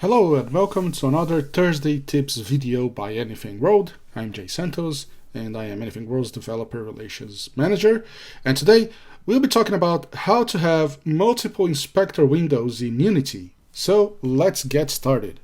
Hello and welcome to another Thursday Tips video by Anything World. I'm Jay Santos and I am Anything World's Developer Relations Manager. And today we'll be talking about how to have multiple inspector windows in Unity. So let's get started.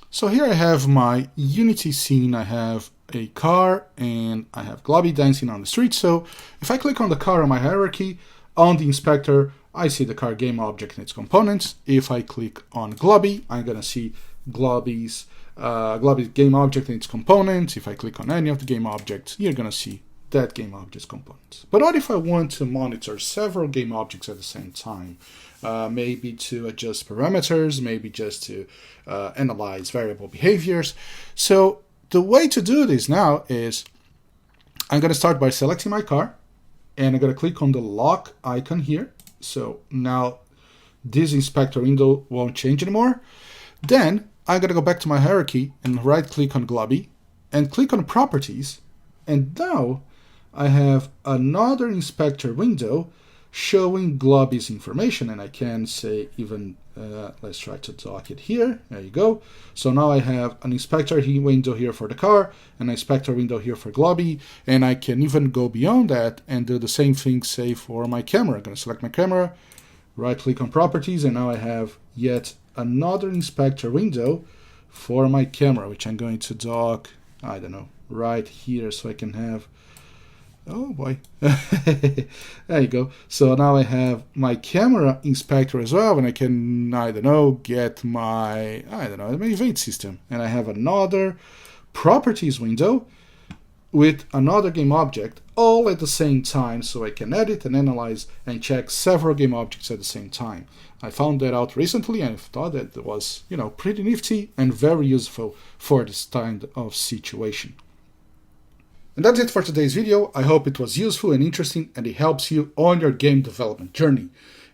So here I have my Unity scene. I have a car and I have Globby dancing on the street. So if I click on the car on my hierarchy, on the inspector, I see the car game object and its components. If I click on Globby, I'm going to see Globby's game object and its components. If I click on any of the game objects, you're going to see that game object's components. But what if I want to monitor several game objects at the same time? Maybe to adjust parameters, maybe just to analyze variable behaviors. So the way to do this now is I'm going to start by selecting my car and I'm going to click on the lock icon here. So now this inspector window won't change anymore. Then I'm going to go back to my hierarchy and right click on Globby and click on properties. And now I have another inspector window showing Globby's information. And I can say even, let's try to dock it here. There you go. So now I have an inspector window here for the car, an inspector window here for Globby, and I can even go beyond that and do the same thing, say, for my camera. I'm going to select my camera, right click on properties, and now I have yet another inspector window for my camera, which I'm going to dock, I don't know, right here so I can have, oh boy, there you go. So now I have my camera inspector as well, and I can, I don't know, get my event system. And I have another properties window with another game object all at the same time, so I can edit and analyze and check several game objects at the same time. I found that out recently and I thought that it was, pretty nifty and very useful for this kind of situation. And that's it for today's video. I hope it was useful and interesting and it helps you on your game development journey.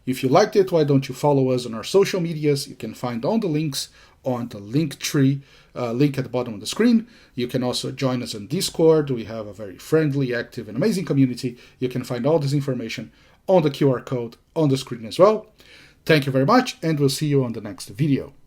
If you liked it, why don't you follow us on our social medias? You can find all the links on the link tree, link at the bottom of the screen. You can also join us on Discord. We have a very friendly, active, and amazing community. You can find all this information on the QR code on the screen as well. Thank you very much, and we'll see you on the next video.